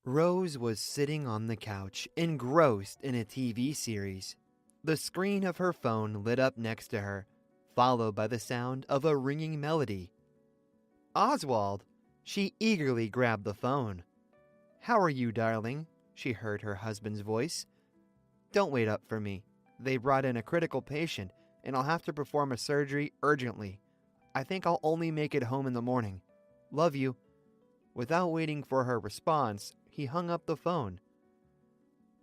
Rose was sitting on the couch, engrossed in a TV series. The screen of her phone lit up next to her, followed by the sound of a ringing melody. Oswald! She eagerly grabbed the phone. "How are you, darling?" she heard her husband's voice. "Don't wait up for me. They brought in a critical patient, and I'll have to perform a surgery urgently. I think I'll only make it home in the morning. Love you." Without waiting for her response, he hung up the phone.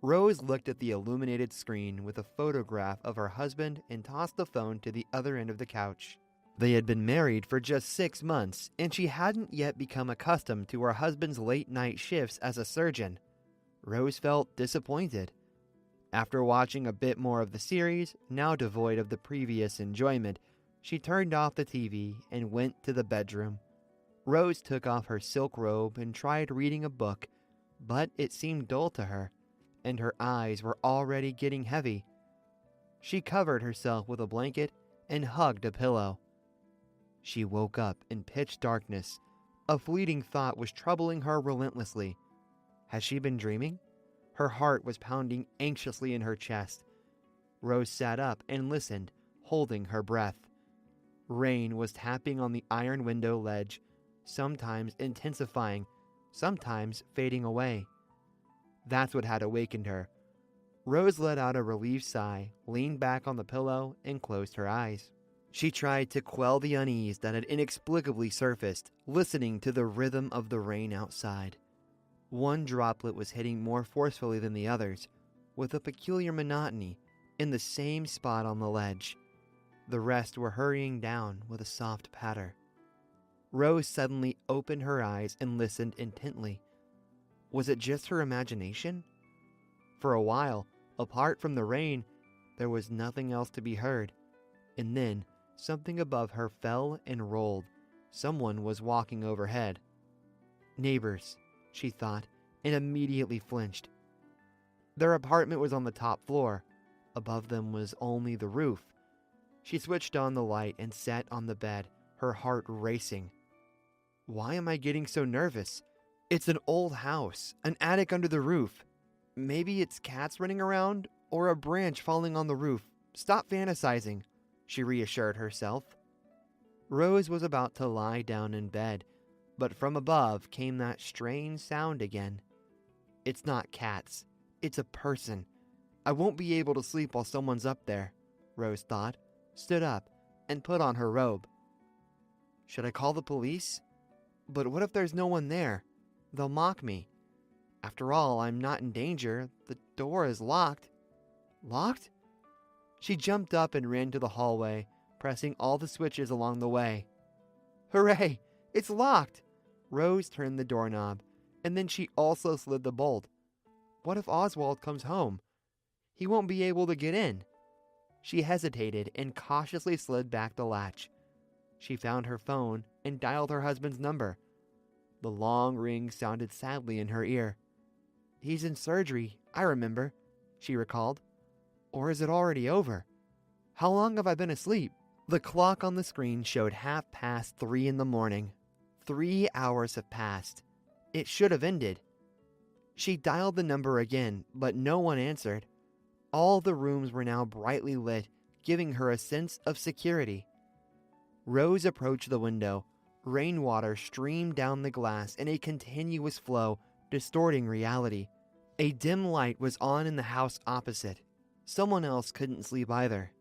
Rose looked at the illuminated screen with a photograph of her husband and tossed the phone to the other end of the couch. They had been married for just 6 months, and she hadn't yet become accustomed to her husband's late-night shifts as a surgeon. Rose felt disappointed. After watching a bit more of the series, now devoid of the previous enjoyment, she turned off the TV and went to the bedroom. Rose took off her silk robe and tried reading a book, but it seemed dull to her, and her eyes were already getting heavy. She covered herself with a blanket and hugged a pillow. She woke up in pitch darkness. A fleeting thought was troubling her relentlessly. Had she been dreaming? Her heart was pounding anxiously in her chest. Rose sat up and listened, holding her breath. Rain was tapping on the iron window ledge, sometimes intensifying, sometimes fading away. That's what had awakened her. Rose let out a relieved sigh, leaned back on the pillow, and closed her eyes. She tried to quell the unease that had inexplicably surfaced, listening to the rhythm of the rain outside. One droplet was hitting more forcefully than the others, with a peculiar monotony, in the same spot on the ledge. The rest were hurrying down with a soft patter. Rose suddenly opened her eyes and listened intently. Was it just her imagination? For a while, apart from the rain, there was nothing else to be heard. And then, something above her fell and rolled. Someone was walking overhead. Neighbors, she thought, and immediately flinched. Their apartment was on the top floor. Above them was only the roof. She switched on the light and sat on the bed, her heart racing. Why am I getting so nervous? It's an old house, an attic under the roof. Maybe it's cats running around, or a branch falling on the roof. Stop fantasizing, she reassured herself. Rose was about to lie down in bed, but from above came that strange sound again. It's not cats. It's a person. I won't be able to sleep while someone's up there, Rose thought, stood up, and put on her robe. Should I call the police? But what if there's no one there? They'll mock me. After all, I'm not in danger. The door is locked. Locked? She jumped up and ran to the hallway, pressing all the switches along the way. Hooray! It's locked! Rose turned the doorknob, and then she also slid the bolt. What if Oswald comes home? He won't be able to get in. She hesitated and cautiously slid back the latch. She found her phone and dialed her husband's number. The long ring sounded sadly in her ear. He's in surgery, I remember, she recalled. Or is it already over? How long have I been asleep? The clock on the screen showed 3:30 in the morning. 3 hours have passed. It should have ended. She dialed the number again, but no one answered. All the rooms were now brightly lit, giving her a sense of security. Rose approached the window. Rainwater streamed down the glass in a continuous flow, distorting reality. A dim light was on in the house opposite. Someone else couldn't sleep either.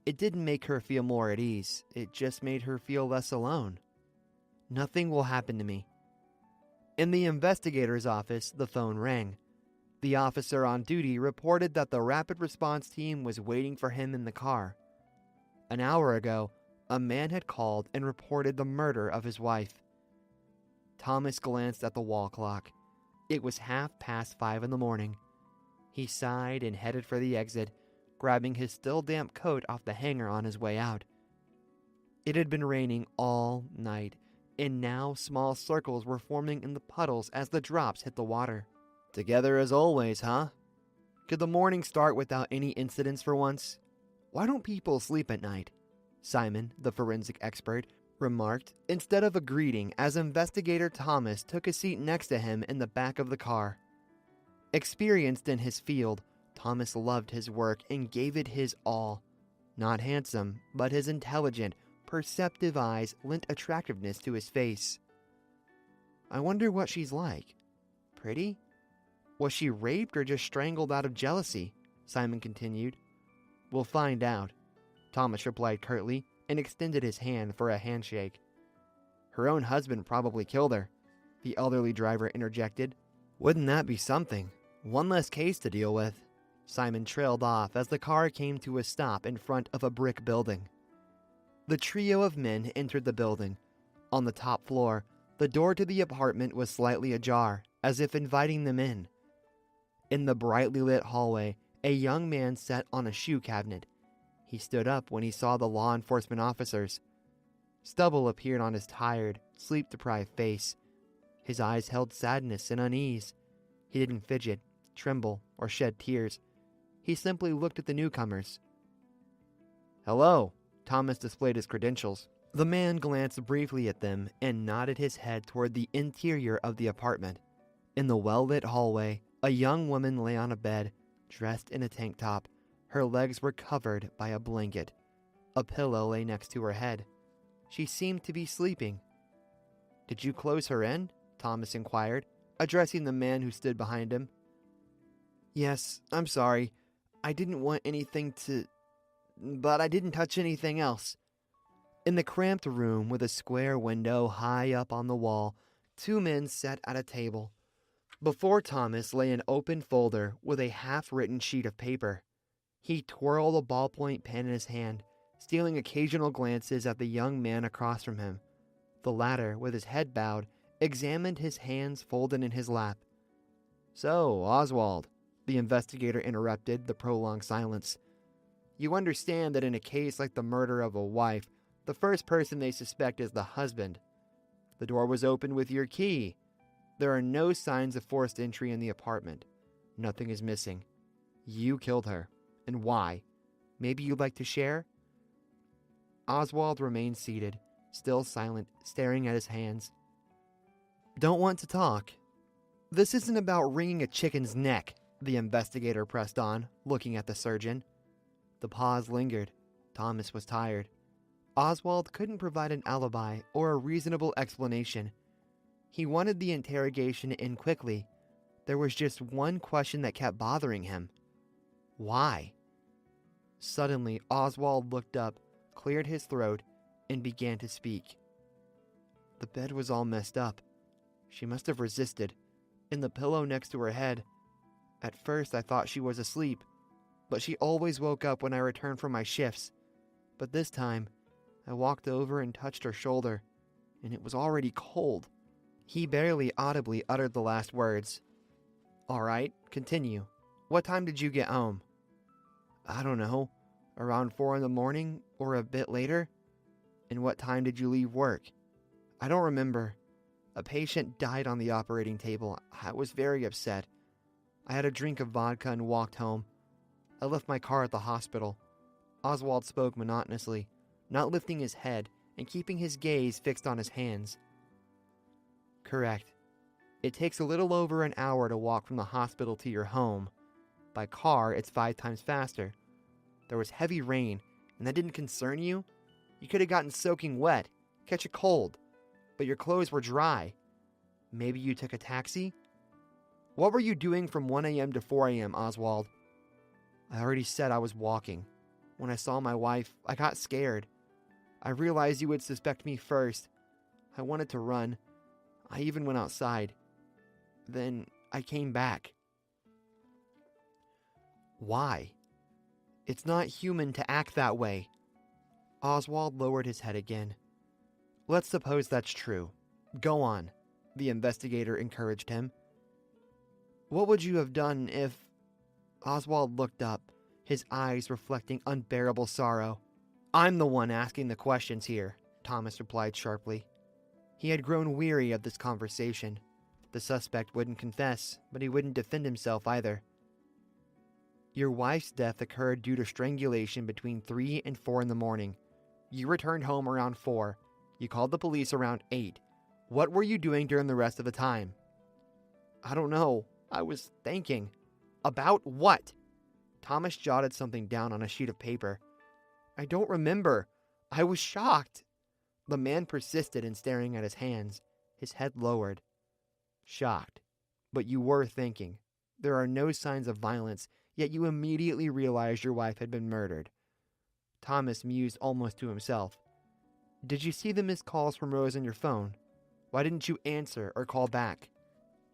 It didn't make her feel more at ease. It just made her feel less alone. Nothing will happen to me. In the investigator's office, the phone rang. The officer on duty reported that the rapid response team was waiting for him in the car. An hour ago, a man had called and reported the murder of his wife. Thomas glanced at the wall clock. It was 5:30 in the morning. He sighed and headed for the exit, grabbing his still damp coat off the hanger on his way out. It had been raining all night, and now small circles were forming in the puddles as the drops hit the water. Together as always, huh? Could the morning start without any incidents for once? Why don't people sleep at night? Simon, the forensic expert, remarked, instead of a greeting as investigator Thomas took a seat next to him in the back of the car. Experienced in his field, Thomas loved his work and gave it his all. Not handsome, but his intelligent, perceptive eyes lent attractiveness to his face. I wonder what she's like. Pretty? Was she raped or just strangled out of jealousy? Simon continued. We'll find out, Thomas replied curtly and extended his hand for a handshake. Her own husband probably killed her, the elderly driver interjected. Wouldn't that be something? One less case to deal with. Simon trailed off as the car came to a stop in front of a brick building. The trio of men entered the building. On the top floor, the door to the apartment was slightly ajar, as if inviting them in. In the brightly lit hallway, a young man sat on a shoe cabinet. He stood up when he saw the law enforcement officers. Stubble appeared on his tired, sleep-deprived face. His eyes held sadness and unease. He didn't fidget, tremble, or shed tears. He simply looked at the newcomers. Hello, Thomas displayed his credentials. The man glanced briefly at them and nodded his head toward the interior of the apartment. In the well-lit hallway, a young woman lay on a bed, dressed in a tank top. Her legs were covered by a blanket. A pillow lay next to her head. She seemed to be sleeping. Did you close her in? Thomas inquired, addressing the man who stood behind him. Yes, I'm sorry. I didn't want anything to... But I didn't touch anything else. In the cramped room with a square window high up on the wall, two men sat at a table. Before Thomas lay an open folder with a half-written sheet of paper. He twirled a ballpoint pen in his hand, stealing occasional glances at the young man across from him. The latter, with his head bowed, examined his hands folded in his lap. So, Oswald, the investigator interrupted the prolonged silence. You understand that in a case like the murder of a wife, the first person they suspect is the husband. The door was opened with your key. There are no signs of forced entry in the apartment. Nothing is missing. You killed her. And why? Maybe you'd like to share? Oswald remained seated, still silent, staring at his hands. Don't want to talk. This isn't about wringing a chicken's neck, the investigator pressed on, looking at the surgeon. The pause lingered. Thomas was tired. Oswald couldn't provide an alibi or a reasonable explanation. He wanted the interrogation to end quickly. There was just one question that kept bothering him. Why? Suddenly, Oswald looked up, cleared his throat, and began to speak. The bed was all messed up. She must have resisted, in the pillow next to her head. At first, I thought she was asleep, but she always woke up when I returned from my shifts. But this time, I walked over and touched her shoulder, and it was already cold. He barely audibly uttered the last words. All right, continue. What time did you get home? I don't know. Around 4 in the morning or a bit later? And what time did you leave work? I don't remember. A patient died on the operating table. I was very upset. I had a drink of vodka and walked home. I left my car at the hospital. Oswald spoke monotonously, not lifting his head and keeping his gaze fixed on his hands. Correct. It takes a little over an hour to walk from the hospital to your home. By car, it's 5 times faster. There was heavy rain, and that didn't concern you? You could have gotten soaking wet, catch a cold, but your clothes were dry. Maybe you took a taxi? What were you doing from 1 a.m. to 4 a.m., Oswald? I already said I was walking. When I saw my wife, I got scared. I realized you would suspect me first. I wanted to run. I even went outside. Then I came back. Why? It's not human to act that way. Oswald lowered his head again. Let's suppose that's true. Go on, the investigator encouraged him. What would you have done if... Oswald looked up, his eyes reflecting unbearable sorrow. I'm the one asking the questions here, Thomas replied sharply. He had grown weary of this conversation. The suspect wouldn't confess, but he wouldn't defend himself either. Your wife's death occurred due to strangulation between 3 and 4 in the morning. You returned home around 4. You called the police around 8. What were you doing during the rest of the time? I don't know. I was thinking. About what? Thomas jotted something down on a sheet of paper. I don't remember. I was shocked. The man persisted in staring at his hands, his head lowered. Shocked. But you were thinking. There are no signs of violence, yet you immediately realized your wife had been murdered. Thomas mused almost to himself. Did you see the missed calls from Rose on your phone? Why didn't you answer or call back?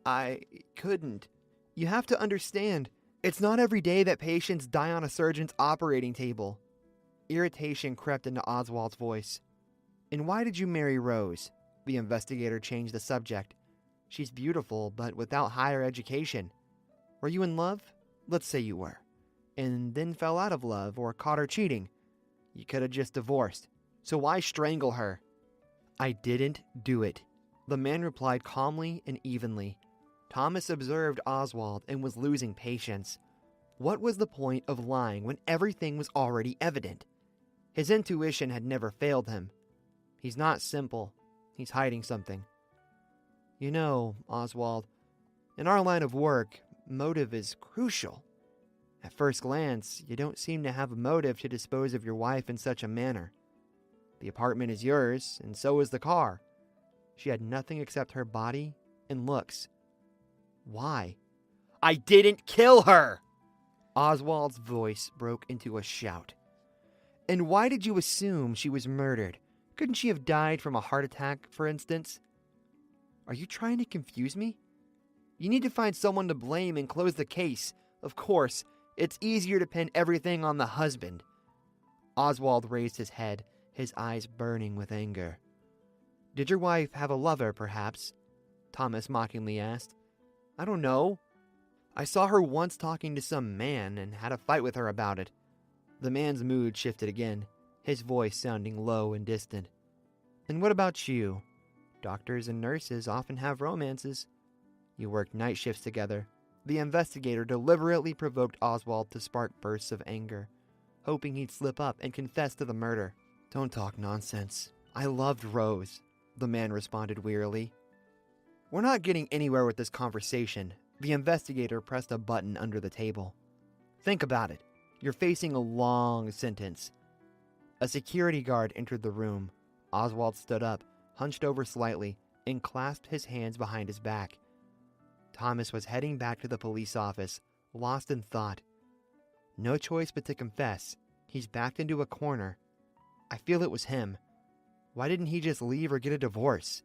I couldn't. You have to understand, it's not every day that patients die on a surgeon's operating table. Irritation crept into Oswald's voice. And why did you marry Rose? The investigator changed the subject. She's beautiful, but without higher education. Were you in love? Let's say you were. And then fell out of love or caught her cheating. You could have just divorced. So why strangle her? I didn't do it. The man replied calmly and evenly. Thomas observed Oswald and was losing patience. What was the point of lying when everything was already evident? His intuition had never failed him. He's not simple. He's hiding something. You know, Oswald, in our line of work, motive is crucial. At first glance, you don't seem to have a motive to dispose of your wife in such a manner. The apartment is yours, and so is the car. She had nothing except her body and looks. Why? I didn't kill her! Oswald's voice broke into a shout. And why did you assume she was murdered? Couldn't she have died from a heart attack, for instance? Are you trying to confuse me? You need to find someone to blame and close the case. Of course, it's easier to pin everything on the husband. Oswald raised his head, his eyes burning with anger. Did your wife have a lover, perhaps? Thomas mockingly asked. I don't know. I saw her once talking to some man and had a fight with her about it. The man's mood shifted again, his voice sounding low and distant. And what about you? Doctors and nurses often have romances. You work night shifts together. The investigator deliberately provoked Oswald to spark bursts of anger, hoping he'd slip up and confess to the murder. Don't talk nonsense. I loved Rose, the man responded wearily. We're not getting anywhere with this conversation. The investigator pressed a button under the table. Think about it. You're facing a long sentence. A security guard entered the room. Oswald stood up, hunched over slightly, and clasped his hands behind his back. Thomas was heading back to the police office, lost in thought. No choice but to confess. He's backed into a corner. I feel it was him. Why didn't he just leave or get a divorce?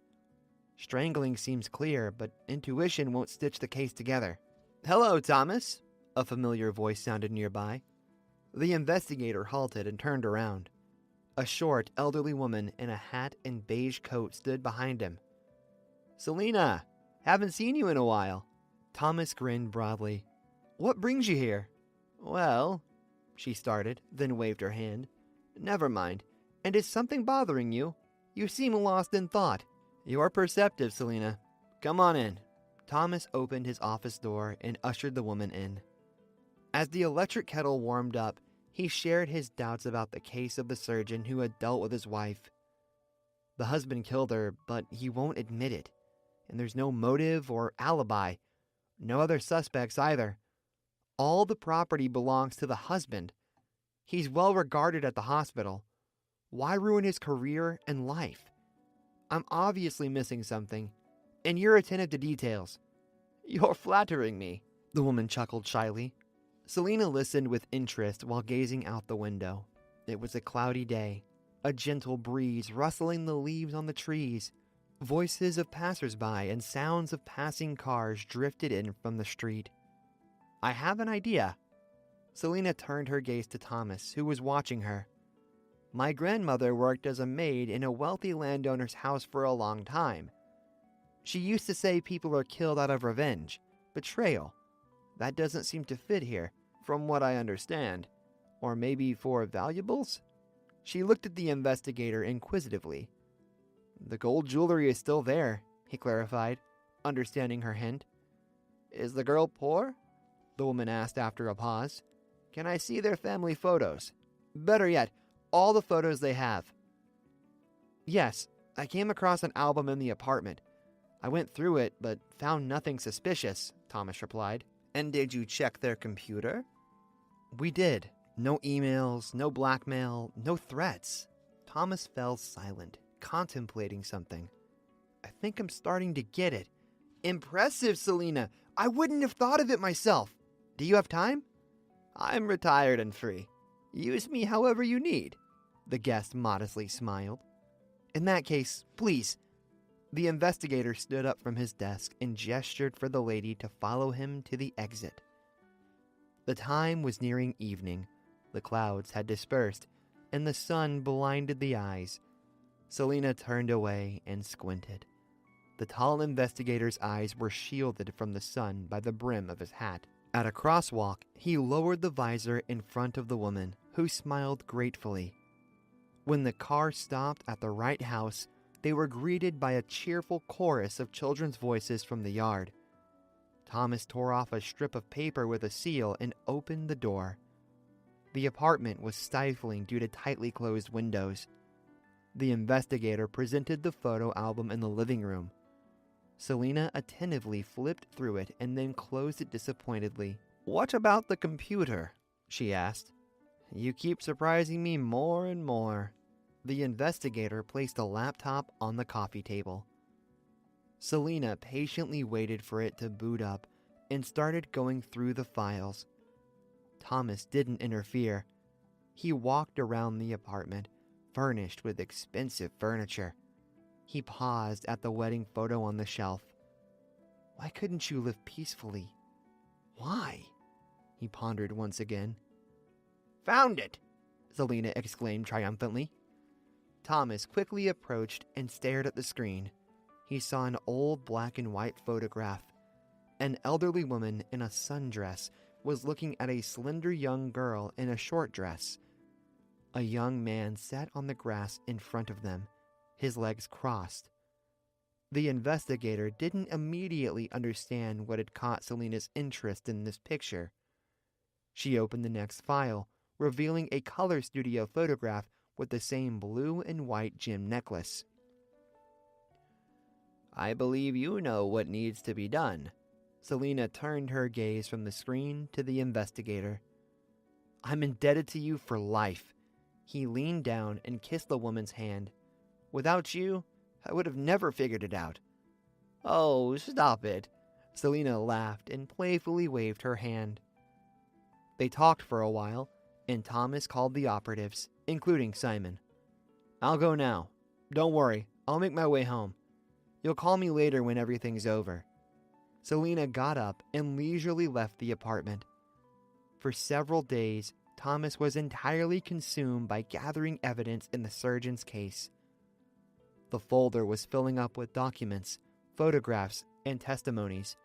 Strangling seems clear, but intuition won't stitch the case together. Hello, Thomas, a familiar voice sounded nearby. The investigator halted and turned around. A short, elderly woman in a hat and beige coat stood behind him. Selina, haven't seen you in a while. Thomas grinned broadly. What brings you here? Well, she started, then waved her hand. Never mind. And is something bothering you? You seem lost in thought. You're perceptive, Selina. Come on in. Thomas opened his office door and ushered the woman in. As the electric kettle warmed up, he shared his doubts about the case of the surgeon who had dealt with his wife. The husband killed her, but he won't admit it. And there's no motive or alibi. No other suspects either. All the property belongs to the husband. He's well regarded at the hospital. Why ruin his career and life? I'm obviously missing something, and you're attentive to details. You're flattering me, the woman chuckled shyly. Selina listened with interest while gazing out the window. It was a cloudy day, a gentle breeze rustling the leaves on the trees. Voices of passers-by and sounds of passing cars drifted in from the street. I have an idea. Selina turned her gaze to Thomas, who was watching her. My grandmother worked as a maid in a wealthy landowner's house for a long time. She used to say people are killed out of revenge, betrayal. That doesn't seem to fit here, from what I understand. Or maybe for valuables? She looked at the investigator inquisitively. The gold jewelry is still there, he clarified, understanding her hint. Is the girl poor? The woman asked after a pause. Can I see their family photos? Better yet, all the photos they have. Yes, I came across an album in the apartment. I went through it, but found nothing suspicious, Thomas replied. And did you check their computer? We did. No emails, no blackmail, no threats. Thomas fell silent, contemplating something. I think I'm starting to get it. Impressive, Selena. I wouldn't have thought of it myself. Do you have time? I'm retired and free. Use me however you need. The guest modestly smiled. In that case, please. The investigator stood up from his desk and gestured for the lady to follow him to the exit. The time was nearing evening. The clouds had dispersed, and the sun blinded the eyes. Selena turned away and squinted. The tall investigator's eyes were shielded from the sun by the brim of his hat. At a crosswalk, he lowered the visor in front of the woman, who smiled gratefully. When the car stopped at the right house, they were greeted by a cheerful chorus of children's voices from the yard. Thomas tore off a strip of paper with a seal and opened the door. The apartment was stifling due to tightly closed windows. The investigator presented the photo album in the living room. Selena attentively flipped through it and then closed it disappointedly. "What about the computer?" she asked. "You keep surprising me more and more." The investigator placed a laptop on the coffee table. Selena patiently waited for it to boot up and started going through the files. Thomas didn't interfere. He walked around the apartment, furnished with expensive furniture. He paused at the wedding photo on the shelf. Why couldn't you live peacefully? Why? He pondered once again. "Found it!" Selena exclaimed triumphantly. Thomas quickly approached and stared at the screen. He saw an old black and white photograph. An elderly woman in a sundress was looking at a slender young girl in a short dress. A young man sat on the grass in front of them, his legs crossed. The investigator didn't immediately understand what had caught Selena's interest in this picture. She opened the next file, revealing a color studio photograph with the same blue and white gem necklace. "I believe you know what needs to be done." Selena turned her gaze from the screen to the investigator. "I'm indebted to you for life." He leaned down and kissed the woman's hand. "Without you, I would have never figured it out." "Oh, stop it." Selena laughed and playfully waved her hand. They talked for a while, and Thomas called the operatives, including Simon. "I'll go now. Don't worry, I'll make my way home. You'll call me later when everything's over." Selena got up and leisurely left the apartment. For several days, Thomas was entirely consumed by gathering evidence in the surgeon's case. The folder was filling up with documents, photographs, and testimonies.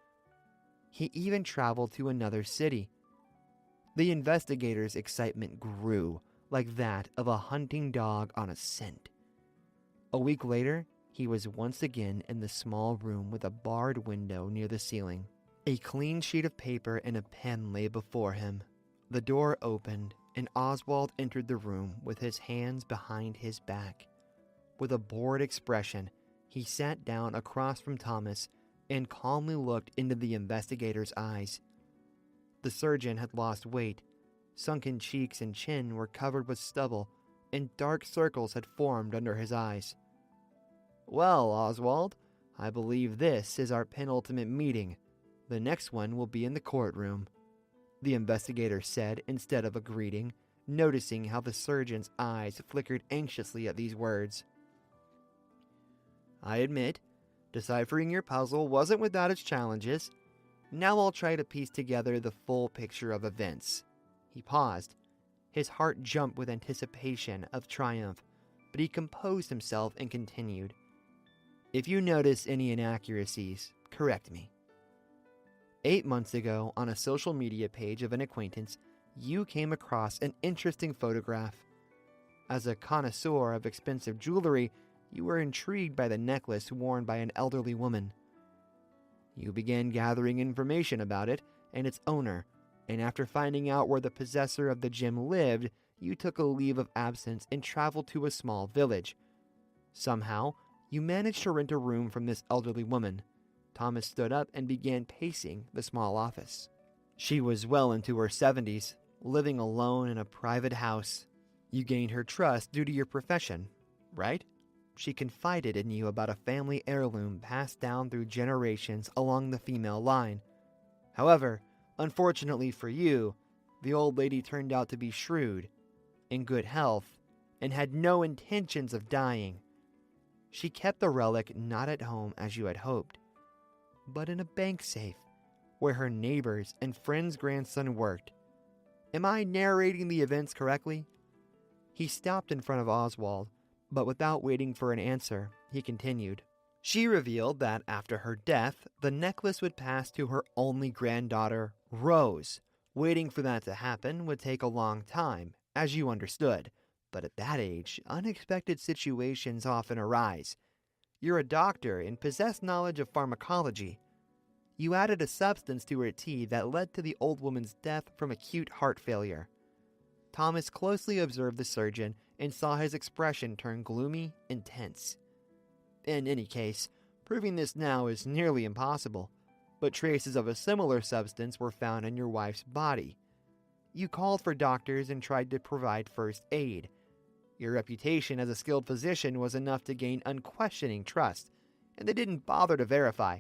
He even traveled to another city. The investigator's excitement grew, like that of a hunting dog on a scent. A week later, he was once again in the small room with a barred window near the ceiling. A clean sheet of paper and a pen lay before him. The door opened, and Oswald entered the room with his hands behind his back. With a bored expression, he sat down across from Thomas and calmly looked into the investigator's eyes. The surgeon had lost weight. Sunken cheeks and chin were covered with stubble, and dark circles had formed under his eyes. "Well, Oswald, I believe this is our penultimate meeting. The next one will be in the courtroom," the investigator said instead of a greeting, noticing how the surgeon's eyes flickered anxiously at these words. "I admit, deciphering your puzzle wasn't without its challenges. Now I'll try to piece together the full picture of events." He paused. His heart jumped with anticipation of triumph, but he composed himself and continued. "If you notice any inaccuracies, correct me. 8 months ago, on a social media page of an acquaintance, you came across an interesting photograph. As a connoisseur of expensive jewelry, you were intrigued by the necklace worn by an elderly woman. You began gathering information about it and its owner, and after finding out where the possessor of the gem lived, you took a leave of absence and traveled to a small village. Somehow, you managed to rent a room from this elderly woman. Thomas stood up and began pacing the small office. She was well into her 70s, living alone in a private house. You gained her trust due to your profession, right? She confided in you about a family heirloom passed down through generations along the female line. However, unfortunately for you, the old lady turned out to be shrewd, in good health, and had no intentions of dying. She kept the relic not at home as you had hoped, but in a bank safe where her neighbors and friend's grandson worked. Am I narrating the events correctly? He stopped in front of Oswald, but without waiting for an answer, he continued. She revealed that after her death, the necklace would pass to her only granddaughter, Rose. Waiting for that to happen would take a long time, as you understood. But at that age, unexpected situations often arise. You're a doctor and possess knowledge of pharmacology. You added a substance to her tea that led to the old woman's death from acute heart failure. Thomas closely observed the surgeon and saw his expression turn gloomy and tense. In any case, proving this now is nearly impossible, but traces of a similar substance were found in your wife's body. You called for doctors and tried to provide first aid. Your reputation as a skilled physician was enough to gain unquestioning trust, and they didn't bother to verify.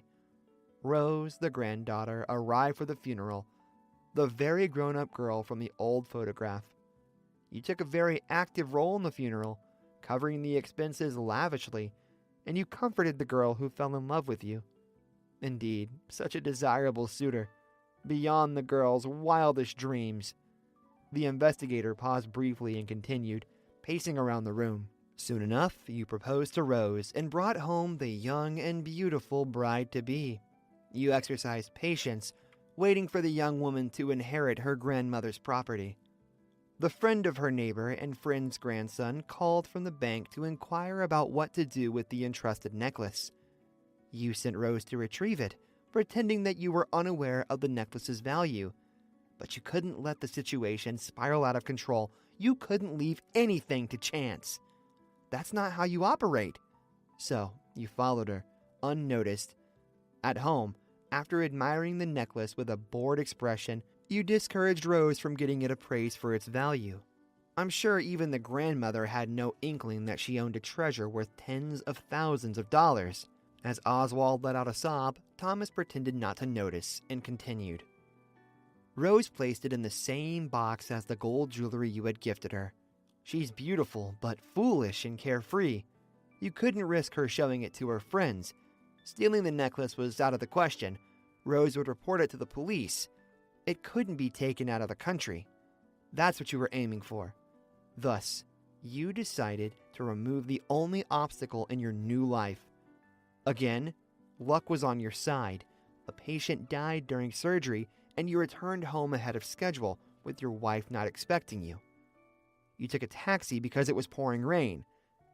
Rose, the granddaughter, arrived for the funeral, the very grown-up girl from the old photograph. You took a very active role in the funeral, covering the expenses lavishly, and you comforted the girl who fell in love with you. Indeed, such a desirable suitor, beyond the girl's wildest dreams. The investigator paused briefly and continued, pacing around the room. Soon enough, you proposed to Rose and brought home the young and beautiful bride-to-be. You exercised patience, waiting for the young woman to inherit her grandmother's property. The friend of her neighbor and friend's grandson called from the bank to inquire about what to do with the entrusted necklace. You sent Rose to retrieve it, pretending that you were unaware of the necklace's value. But you couldn't let the situation spiral out of control. You couldn't leave anything to chance. That's not how you operate. So, you followed her, unnoticed. At home, after admiring the necklace with a bored expression, you discouraged Rose from getting it appraised for its value. I'm sure even the grandmother had no inkling that she owned a treasure worth tens of thousands of dollars. As Oswald let out a sob, Thomas pretended not to notice and continued. Rose placed it in the same box as the gold jewelry you had gifted her. She's beautiful, but foolish and carefree. You couldn't risk her showing it to her friends. Stealing the necklace was out of the question. Rose would report it to the police. It couldn't be taken out of the country. That's what you were aiming for. Thus, you decided to remove the only obstacle in your new life. Again, luck was on your side. A patient died during surgery, and you returned home ahead of schedule, with your wife not expecting you. You took a taxi because it was pouring rain.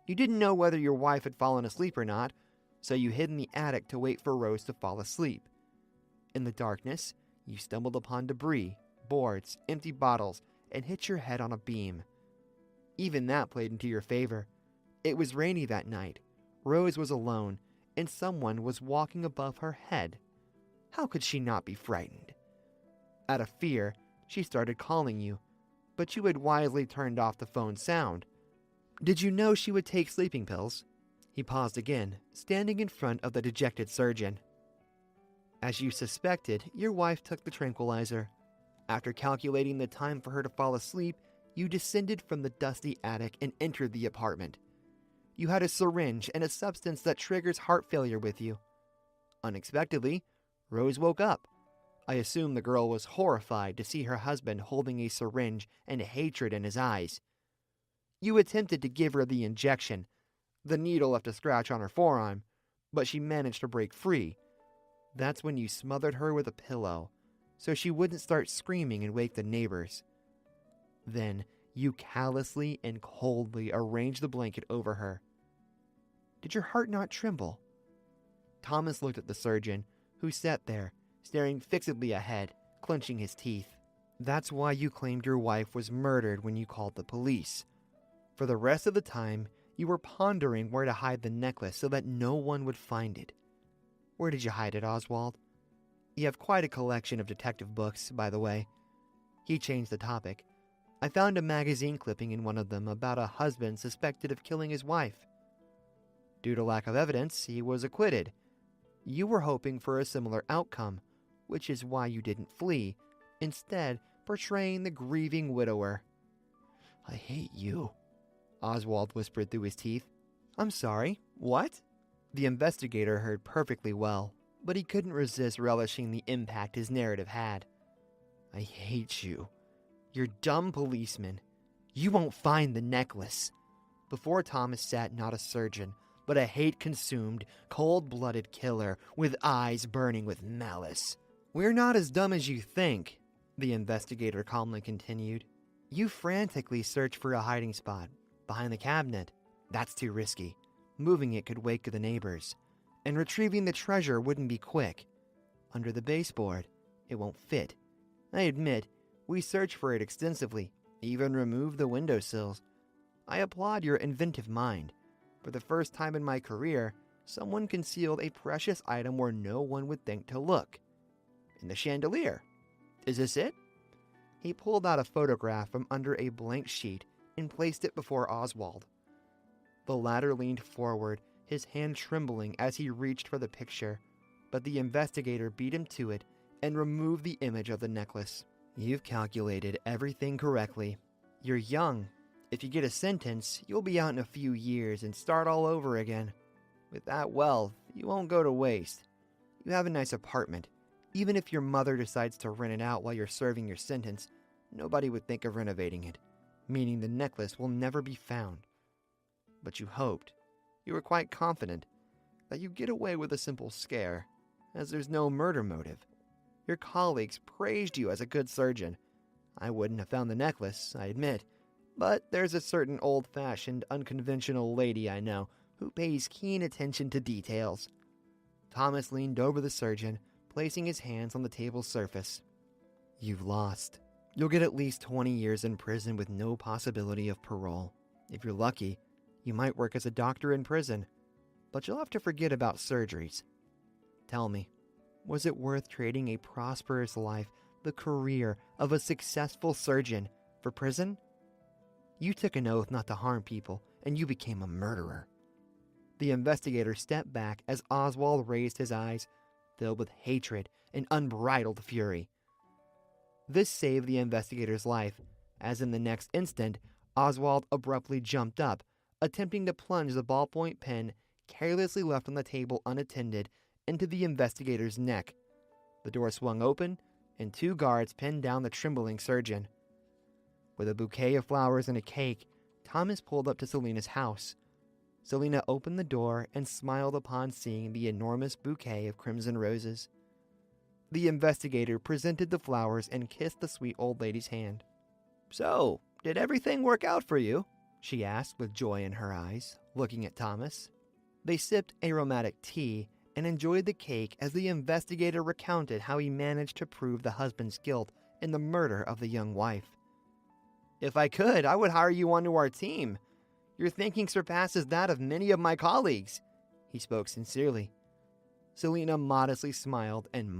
You didn't know whether your wife had fallen asleep or not, so you hid in the attic to wait for Rose to fall asleep. In the darkness, you stumbled upon debris, boards, empty bottles, and hit your head on a beam. Even that played into your favor. It was rainy that night. Rose was alone, and someone was walking above her head. How could she not be frightened? Out of fear, she started calling you, but you had wisely turned off the phone's sound. Did you know she would take sleeping pills? He paused again, standing in front of the dejected surgeon. As you suspected, your wife took the tranquilizer. After calculating the time for her to fall asleep, you descended from the dusty attic and entered the apartment. You had a syringe and a substance that triggers heart failure with you. Unexpectedly, Rose woke up. I assume the girl was horrified to see her husband holding a syringe and hatred in his eyes. You attempted to give her the injection. The needle left a scratch on her forearm, but she managed to break free. That's when you smothered her with a pillow, so she wouldn't start screaming and wake the neighbors. Then you callously and coldly arranged the blanket over her. Did your heart not tremble? Thomas looked at the surgeon, who sat there, staring fixedly ahead, clenching his teeth. That's why you claimed your wife was murdered when you called the police. For the rest of the time, you were pondering where to hide the necklace so that no one would find it. Where did you hide it, Oswald? You have quite a collection of detective books, by the way. He changed the topic. I found a magazine clipping in one of them about a husband suspected of killing his wife. Due to lack of evidence, he was acquitted. You were hoping for a similar outcome, which is why you didn't flee, instead portraying the grieving widower. I hate you, Oswald whispered through his teeth. I'm sorry, what? The investigator heard perfectly well, but he couldn't resist relishing the impact his narrative had. I hate you. You're dumb policeman. You won't find the necklace. Before Thomas sat not a surgeon, but a hate-consumed, cold-blooded killer with eyes burning with malice. We're not as dumb as you think, the investigator calmly continued. You frantically search for a hiding spot, behind the cabinet. That's too risky. Moving it could wake the neighbors, and retrieving the treasure wouldn't be quick. Under the baseboard, it won't fit. I admit, we searched for it extensively, even removed the windowsills. I applaud your inventive mind. For the first time in my career, someone concealed a precious item where no one would think to look. In the chandelier. Is this it? He pulled out a photograph from under a blank sheet and placed it before Oswald. The latter leaned forward, his hand trembling as he reached for the picture, but the investigator beat him to it and removed the image of the necklace. You've calculated everything correctly. You're young. If you get a sentence, you'll be out in a few years and start all over again. With that wealth, you won't go to waste. You have a nice apartment. Even if your mother decides to rent it out while you're serving your sentence, nobody would think of renovating it, meaning the necklace will never be found. But you hoped, you were quite confident, that you'd get away with a simple scare, as there's no murder motive. Your colleagues praised you as a good surgeon. I wouldn't have found the necklace, I admit, but there's a certain old-fashioned, unconventional lady I know who pays keen attention to details. Thomas leaned over the surgeon, placing his hands on the table's surface. You've lost. You'll get at least 20 years in prison with no possibility of parole. If you're lucky, you might work as a doctor in prison, but you'll have to forget about surgeries. Tell me, was it worth trading a prosperous life, the career of a successful surgeon, for prison? You took an oath not to harm people, and you became a murderer. The investigator stepped back as Oswald raised his eyes, filled with hatred and unbridled fury. This saved the investigator's life, as in the next instant, Oswald abruptly jumped up, attempting to plunge the ballpoint pen, carelessly left on the table unattended, into the investigator's neck. The door swung open, and 2 guards pinned down the trembling surgeon. With a bouquet of flowers and a cake, Thomas pulled up to Selena's house. Selena opened the door and smiled upon seeing the enormous bouquet of crimson roses. The investigator presented the flowers and kissed the sweet old lady's hand. So, did everything work out for you? She asked with joy in her eyes, looking at Thomas. They sipped aromatic tea and enjoyed the cake as the investigator recounted how he managed to prove the husband's guilt in the murder of the young wife. If I could, I would hire you onto our team. Your thinking surpasses that of many of my colleagues. He spoke sincerely. Selena modestly smiled and